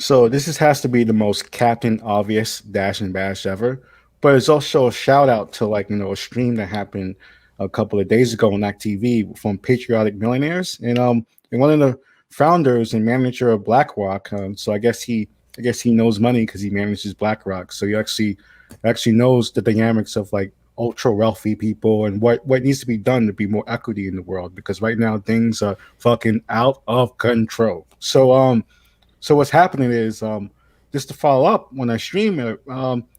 So has to be the most Captain Obvious dash and bash ever. But it's also a shout out to a stream that happened a couple of days ago on act.tv from Patriotic Millionaires, and one of the founders and manager of BlackRock. So I guess he knows money because he manages BlackRock. So he actually knows the dynamics of like ultra wealthy people and what needs to be done to be more equity in the world, because right now things are fucking out of control. So what's happening is, just to follow up when I stream it,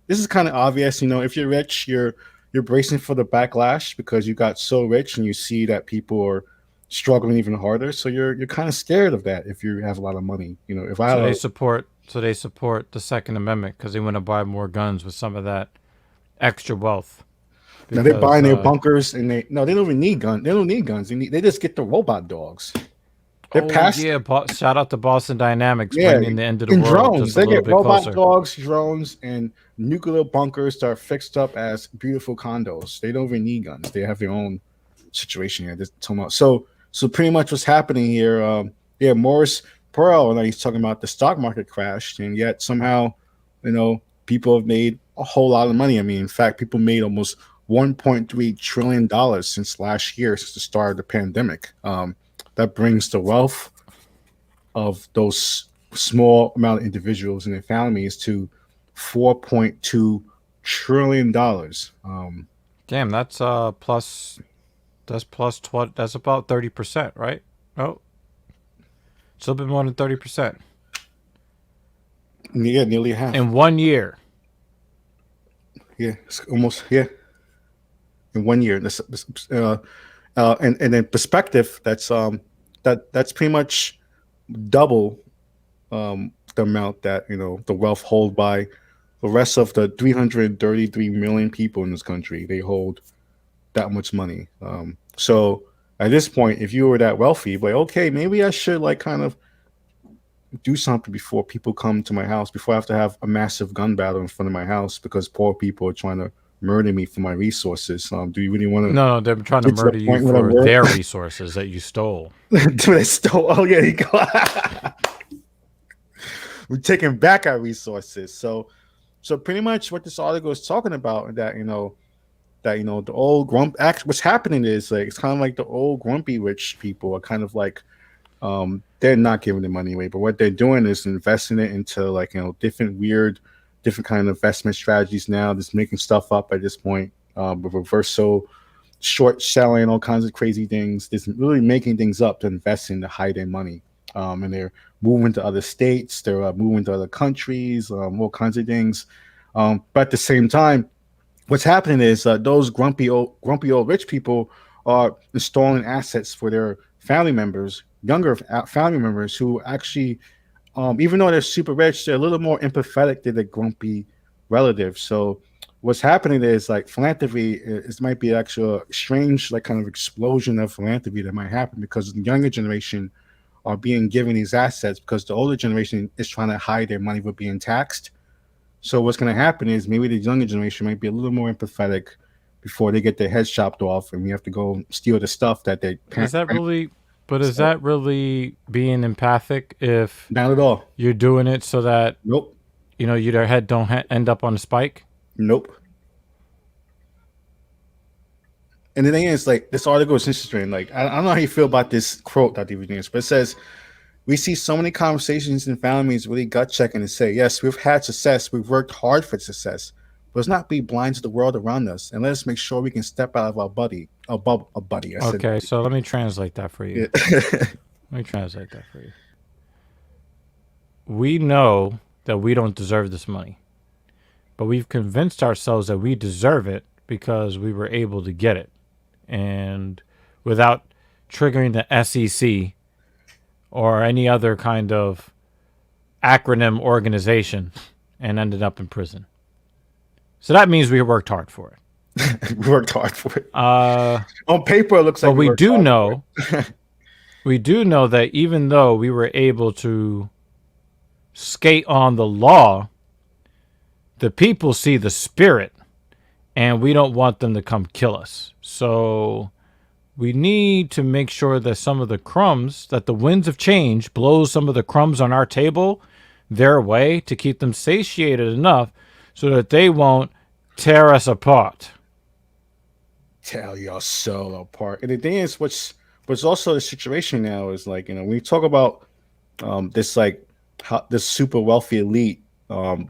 this is kind of obvious. If you're rich, you're bracing for the backlash because you got so rich and you see that people are struggling even harder. So you're kind of scared of that if you have a lot of money. If I So had they a support. So they support the Second Amendment because they want to buy more guns with some of that extra wealth. Now they're Because buying their bunkers and they don't even need guns. They don't need guns. They just get the robot dogs. They're oh past. yeah, shout out to Boston Dynamics Yeah, bringing the end of the and world drones. just a They little get bit robot closer. dogs, drones, and nuclear bunkers that are fixed up as beautiful condos. They don't even need guns. They have their own situation here. So pretty much what's happening here. Yeah, Morris Pearl, and he's talking about the stock market crashed, and yet somehow, people have made a whole lot of money. I mean, in fact, people made almost $1.3 trillion since last year, since the start of the pandemic. That brings the wealth of those small amount of individuals and their families to $4.2 trillion. Damn, that's plus. That's plus 20. That's about 30%, right? Oh, it's a little bit more than 30% Yeah, nearly half. in 1 year. Yeah, it's almost, yeah, in 1 year. And then perspective. That's pretty much double the amount that the wealth hold by the rest of the 333 million people in this country. They hold that much money. So at this point, if you were that wealthy, like, okay, maybe I should like kind of do something before people come to my house, before I have to have a massive gun battle in front of my house because poor people are trying to murder me for my resources. Do you really want to No, they're trying to get to the murder you point where I for work? their resources that you stole. Do they still? Oh yeah, you go. We're taking back our resources. So pretty much what this article is talking about, that the old grump act what's happening is like it's kind of like the old grumpy rich people are kind of like, they're not giving the money away, but what they're doing is investing it into like different kind of investment strategies now, just making stuff up at this point, with reversal, short selling, all kinds of crazy things, just really making things up to invest in to hide their money. And they're moving to other states, they're moving to other countries, all kinds of things. But at the same time, what's happening is, those grumpy old rich people are installing assets for their family members, younger family members who actually, even though they're super rich, they're a little more empathetic to the grumpy relatives. So what's happening is like philanthropy is might be actually a strange like kind of explosion of philanthropy that might happen because the younger generation are being given these assets because the older generation is trying to hide their money with being taxed. So what's going to happen is maybe the younger generation might be a little more empathetic before they get their heads chopped off, and we have to go steal the stuff that they Is that really? But is so that really being empathic if not at all. you're doing it so that Nope. your head don't end up on a spike? Nope. And the thing is, like, this article is interesting. Like, I don't know how you feel about this quote that they reading, but it says, "We see so many conversations in families really gut checking and say, yes, we've had success, we've worked hard for success, but let's not be blind to the world around us, and let us make sure we can step out of a buddy." I said, Okay, so let me translate that for you. yeah. Let me translate that for you. We know that we don't deserve this money, but we've convinced ourselves that we deserve it because we were able to get it. And without triggering the SEC or any other kind of acronym organization and ended up in prison. So that means we worked hard for it. We worked hard for it. Uh, On paper, it looks but like we we worked do hard for know, we do know that even though we were able to skate on the law, the people see the spirit and we don't want them to come kill us. So we need to make sure that some of the crumbs, that the winds of change blows some of the crumbs on our table their way to keep them satiated enough so that they won't tear us apart. Tell your soul apart. And the thing is, what's also the situation now is like, when we talk about this like this super wealthy elite, and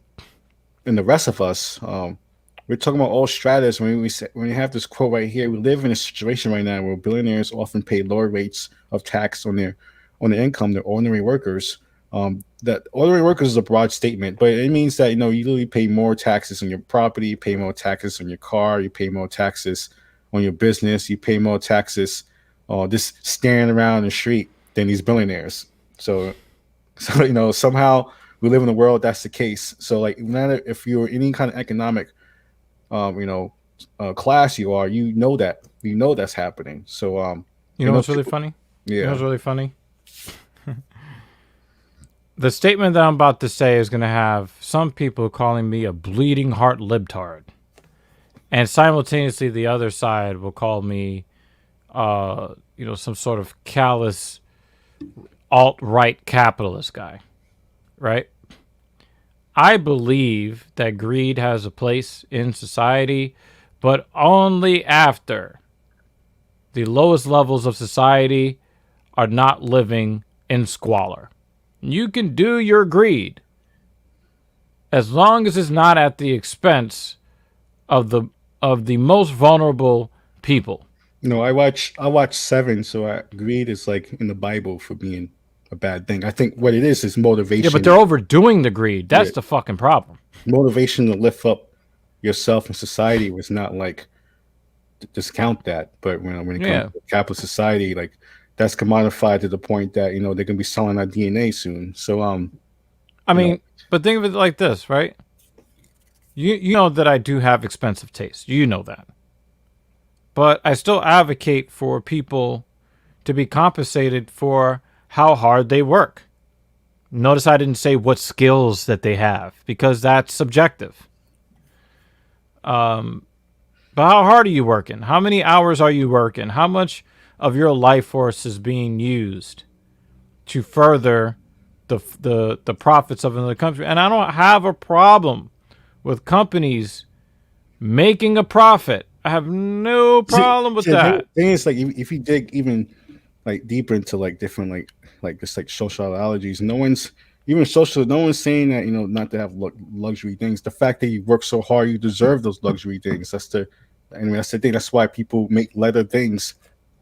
the rest of us, we're talking about all stratas. When we have this quote right here, we live in a situation right now where billionaires often pay lower rates of tax on their income. They're ordinary workers. That ordinary workers is a broad statement, but it means that you literally pay more taxes on your property, you pay more taxes on your car, you pay more taxes on your business, you pay more taxes just staring around the street than these billionaires. So somehow we live in a world that's the case. So like, no matter if you're any kind of economic um, you know class you are, that's happening. So You know what's really funny? You know yeah. what's really funny? The statement that I'm about to say is going to have some people calling me a bleeding heart libtard. And simultaneously, the other side will call me, some sort of callous alt-right capitalist guy, right? I believe that greed has a place in society, but only after the lowest levels of society are not living in squalor. You can do your greed as long as it's not at the expense of the most vulnerable people. I watch Seven, so greed is like in the Bible for being a bad thing. I think what it is Yeah, but motivation. they're overdoing the greed. Yeah, That's the fucking problem. motivation to lift up yourself in society was not like to discount that. But when it comes Yeah. to capitalist society, like that's commodified to the point that they're gonna be selling our DNA soon. So I you know, mean, but think of it like this, right? You know that I do have expensive taste. You know that. But I still advocate for people to be compensated for how hard they work. Notice I didn't say what skills that they have because that's subjective. But how hard are you working? How many hours are you working? How much of your life force is being used to further the profits of another country? And I don't have a problem with companies making a profit. I have no problem with see, the that. thing is, like, if you dig even like deeper into like different like just like sociologies, no one's saying that not to have luxury things. The fact that you work so hard, you deserve those luxury things. That's the thing. That's why people make leather things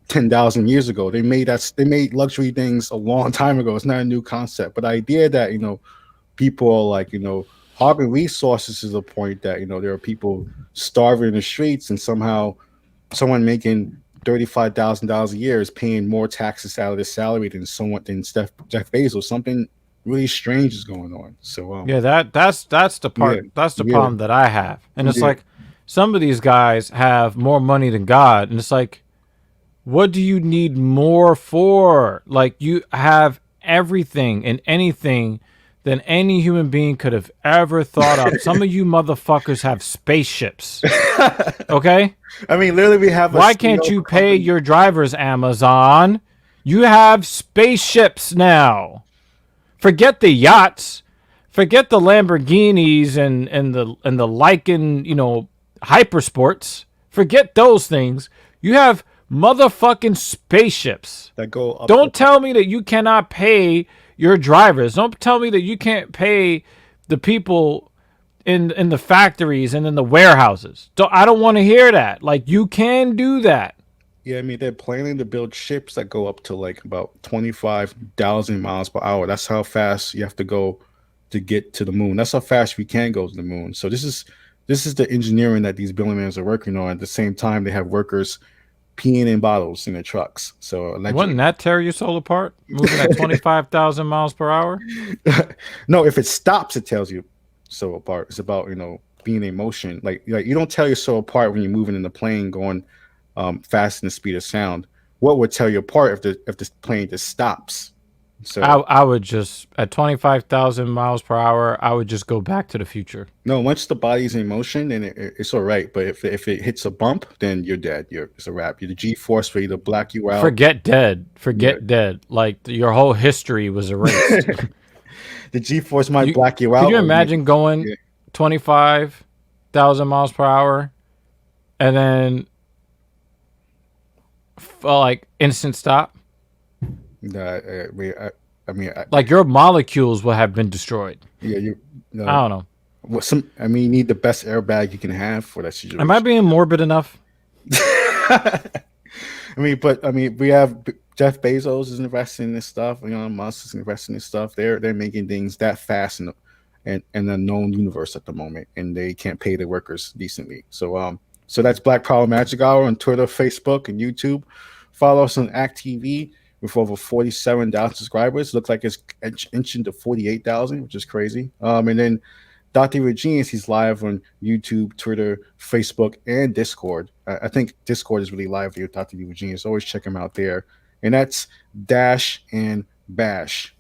10,000 years ago. They made luxury things a long time ago. It's not a new concept. But the idea that people are like hogging resources to the point that there are people starving in the streets, and somehow someone making $35,000 a year is paying more taxes out of their salary than Jeff Bezos. Something really strange is going on. So Yeah, that's the yeah, part. That's the yeah, problem that I have. And it's yeah. like some of these guys have more money than God, and it's like, what do you need more for? Like, you have everything and anything than any human being could have ever thought of. Some of you motherfuckers have spaceships. Okay? I mean, literally, we have a Why can't CEO you pay company. your drivers Amazon? You have spaceships now. Forget the yachts. Forget the Lamborghinis and the Lycan, hypersports. Forget those things. You have motherfucking spaceships. That go up to Don't tell me that you cannot pay your drivers. Don't tell me that you can't pay the people in the factories and in the warehouses. I don't want to hear that. Like, you can do that. Yeah, I mean, they're planning to build ships that go up to like about 25,000 miles per hour. That's how fast you have to go to get to the moon. That's how fast we can go to the moon. So this is the engineering that these billionaires are working on. At the same time, they have workers peeing in bottles in their trucks. So allegedly, Wouldn't that tear your soul apart? Moving at 25,000 miles per hour? no, if it stops, it tells you so apart. It's about being in motion. Like you don't tell your soul apart when you're moving in the plane going fast in the speed of sound. What would tell you apart if the plane just stops? So I would just, at 25,000 miles per hour, I would just go back to the future. no, once the body's in motion, then it's all right. But if it hits a bump, then you're dead. It's a wrap. You're the G force ready to black you out. Forget dead. Yeah. Forget dead. Like, your whole history was erased. the G-force might You black you could out, you or make imagine going yeah. 25,000 miles per hour and then like instant stop? I mean, Like your molecules will have been destroyed. yeah, I don't know. what some. I mean, you need the best airbag you can have for that Am I situation. being morbid enough? I mean, we have Jeff Bezos is investing in this stuff. Elon Musk is investing in this stuff. They're making things that fast in a known universe at the moment, and they can't pay their workers decently. So that's Black Power Magic Hour on Twitter, Facebook, and YouTube. Follow us on act.tv with over 47,000 subscribers. Looks like it's inching to 48,000, which is crazy. And then Dr. Regines, he's live on YouTube, Twitter, Facebook, and Discord. I think Discord is really live with Dr. Regines. Always check him out there. And that's Dash and Bash.